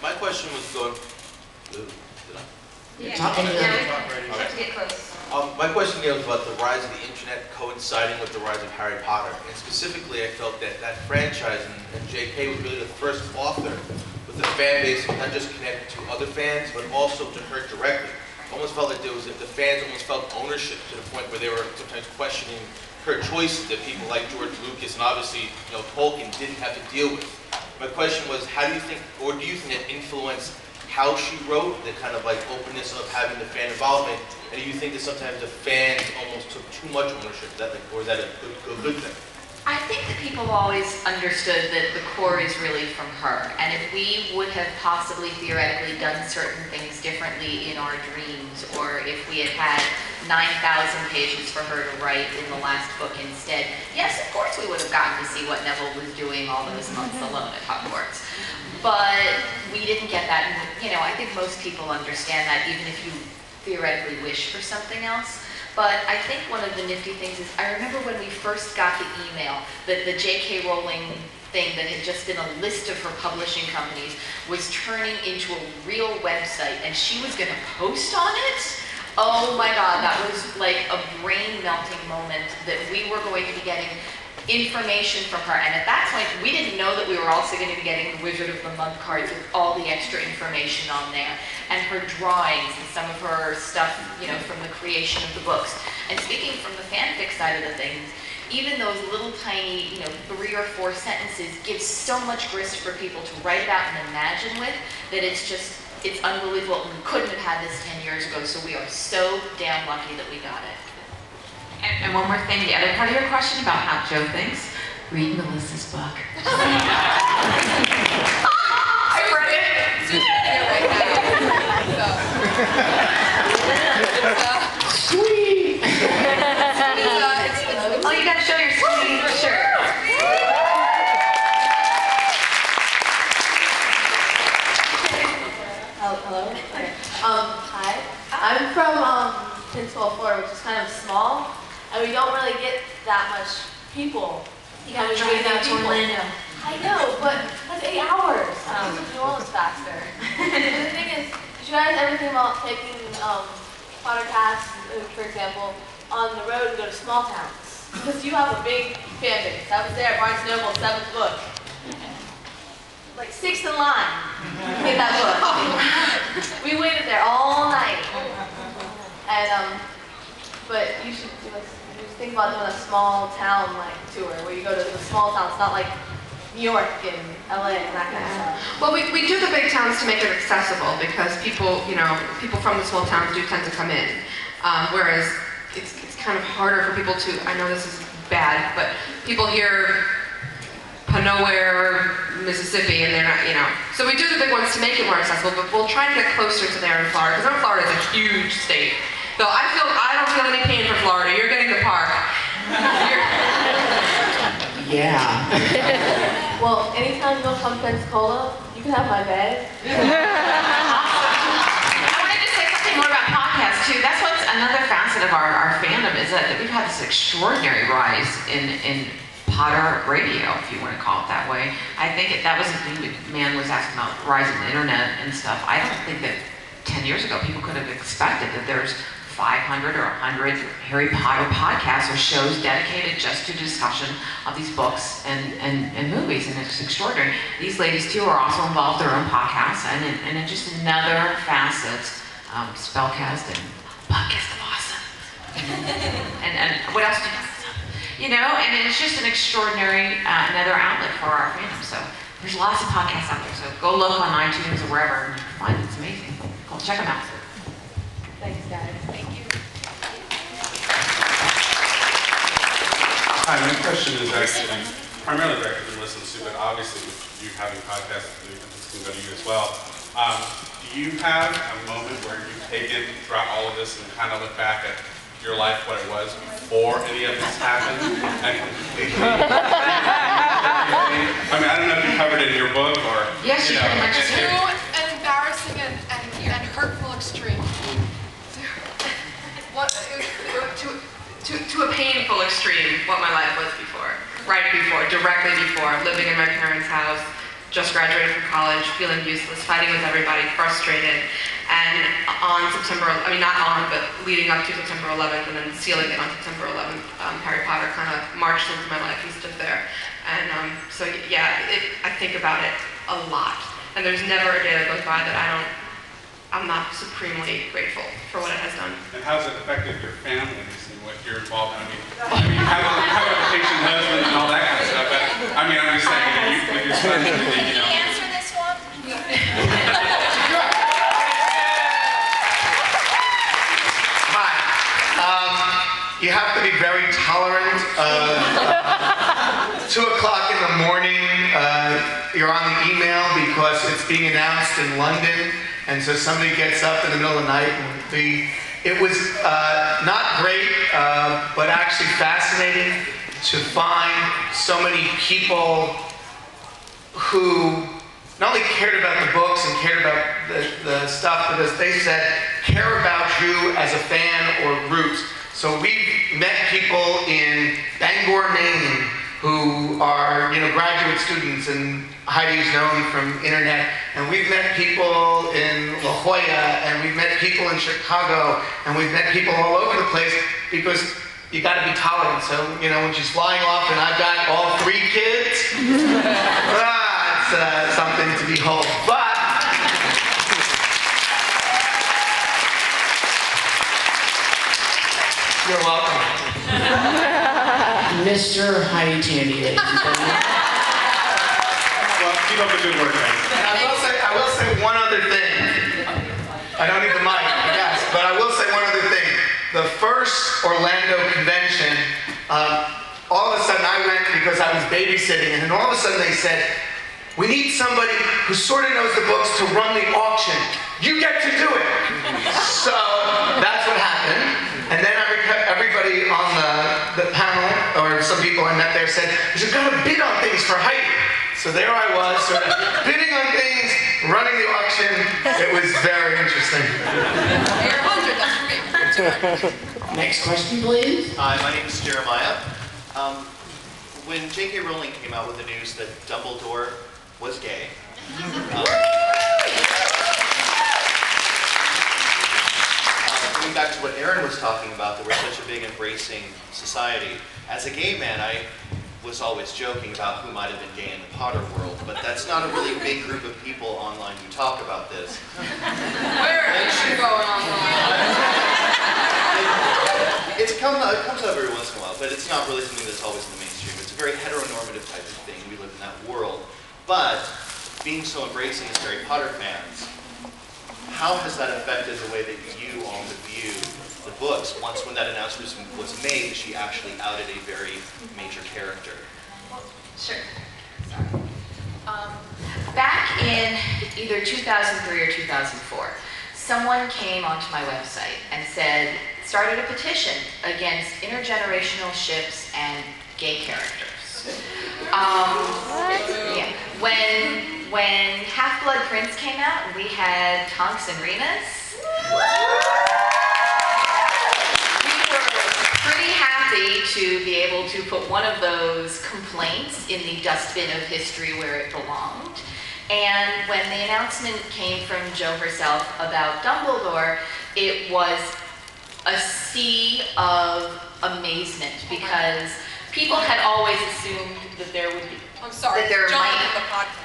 My question was going. Get close. My question again was about the rise of the internet coinciding with the rise of Harry Potter. And specifically, I felt that that franchise and J.K. was really the first author with a fan base that not just connected to other fans, but also to her directly. Almost felt like the fans almost felt ownership to the point where they were sometimes questioning her choices that people like George Lucas and obviously, Tolkien didn't have to deal with. My question was, how do you think, or do you think that influenced how she wrote, the kind of like openness of having the fan involvement, and do you think that sometimes the fans almost took too much ownership, or is that a good thing? I think that people always understood that the core is really from her, and if we would have possibly theoretically done certain things differently in our dreams, or if we had had 9,000 pages for her to write in the last book instead, yes, of course we would have gotten to see what Neville was doing all those months alone at Hogwarts. But we didn't get that, and I think most people understand that, even if you theoretically wish for something else. But I think one of the nifty things is, I remember when we first got the email that the J.K. Rowling thing that had just been a list of her publishing companies was turning into a real website, and she was going to post on it. Oh my God, that was like a brain-melting moment that we were going to be getting information from her. And at that point, we didn't know that we were also going to be getting the Wizard of the Month cards with all the extra information on there, and her drawings and some of her stuff, from the creation of the books. And speaking from the fanfic side of the things, even those little tiny, 3 or 4 sentences give so much grist for people to write about and imagine with that it's unbelievable. We couldn't have had this 10 years ago, so we are so damn lucky that we got it. And one more thing, the other part of your question about how Joe thinks, read Melissa's book. I read it! Sweet! Oh, you gotta show your sweet shirt. Hello? Okay. Hi. I'm from Pensacola, Florida, which is kind of small, and we don't really get that much people. You gotta drive out to Orlando. I know, but that's 8 hours. New Orleans faster. The thing is, did you guys ever think about taking podcasts, for example, on the road and go to small towns? Because you have a big fan base. I was there at Barnes & Noble, 7th book. Like 6th in line to get that book. We waited there all night. And but you should think about doing a small town tour where you go to the small towns, not like New York and LA and that kind of stuff. Well, we do the big towns to make it accessible because people from the small towns do tend to come in. Whereas it's kind of harder for people to, I know this is bad, but people hear Nowhere, Mississippi, and they're not, So we do the big ones to make it more accessible, but we'll try to get closer to there in Florida, because Florida is a huge state. So I don't feel any pain for Florida. You're getting the park. Yeah. Well, anytime you go come to Pensacola, you can have my bed. I wanted to say something more about podcasts too. That's what's another facet of our fandom is that we've had this extraordinary rise in Potter radio, if you want to call it that way. I think that was the thing that man was asking about rising the internet and stuff. I don't think that 10 years ago people could have expected that there's 500 or 100 Harry Potter podcasts or shows dedicated just to discussion of these books and movies, and it's extraordinary. These ladies too are also involved in their own podcasts, and it's just another facet, Spellcast and Podcast of Awesome. and what else do you have? And it's just an extraordinary, another outlet for our fandom. So there's lots of podcasts out there. So go look on iTunes or wherever and find it. It's amazing. Go check them out. Thanks, guys. Thank you. Hi, my question is actually primarily directed to Melissa and Sue, but obviously with you having podcasts, this can go to you as well. Do you have a moment where you've taken throughout all of this and kind of look back at your life, what it was before any of this happened, and completely. I mean, I don't know if you covered it in your book or. Yes, you pretty much do. To an embarrassing and hurtful extreme. To a painful extreme, what my life was before. Right before, directly before, living in my parents' house, just graduated from college, feeling useless, fighting with everybody, frustrated. And on September, I mean not on, but leading up to September 11th and then sealing it on September 11th, Harry Potter kind of marched into my life and stood there. And so yeah, I think about it a lot. And there's never a day that goes by that I'm not supremely grateful for what it has done. And how's it affected your families and what you're involved in? I mean, you have a patient husband and all that kind of stuff, but I mean, I'm just saying, with your son, you know. Can you answer this one? Hi. You have to be very tolerant. 2 o'clock in the morning, you're on the email because it's being announced in London, and so somebody gets up in the middle of the night. And it was not great, but actually fascinating to find so many people who not only cared about the books and cared about the stuff, but as they said, care about you as a fan or roots. So we've met people in Bangor, Maine, who are, you know, graduate students, and Heidi's known from internet, and we've met people in La Jolla, and we've met people in Chicago, and we've met people all over the place, because you gotta be tolerant. So, you know, when she's flying off and I've got all 3 kids, it's something to behold. But you're welcome. Mr. Heidi Tandy, ladies and gentlemen. Well, keep up the good work, guys. And I will say one other thing. I don't need the mic, I guess, but I will say one other thing. The first Orlando convention, all of a sudden I went because I was babysitting, and then all of a sudden they said, we need somebody who sort of knows the books to run the auction. You get to do it. So that's what happened. And then everybody on the panel, or some people I met there, said, you've got to bid on things for Heidi. So there I was, sort of bidding on things, running the auction. It was very interesting. Air 100, that's for me. Next question, please. Hi, my name is Jeremiah. When J.K. Rowling came out with the news that Dumbledore was gay, going back to what Aaron was talking about, that we're such a big embracing society. As a gay man, I was always joking about who might have been gay in the Potter world, but that's not a really big group of people online who talk about this. Where is she going online? It comes up every once in a while, but it's not really something that's always in the mainstream. It's a very heteronormative type of thing. We live in that world. But being so embracing as Harry Potter fans, how has that affected the way that you all view the books? When that announcement was made, she actually outed a very major character. Sure. Sorry. Back in either 2003 or 2004, someone came onto my website and started a petition against intergenerational ships and gay characters. Yeah. When Half-Blood Prince came out, we had Tonks and Remus. We were pretty happy to be able to put one of those complaints in the dustbin of history where it belonged. And when the announcement came from Jo herself about Dumbledore, it was a sea of amazement, because people had always assumed that there would be, I'm sorry, that there John might, in the podcast.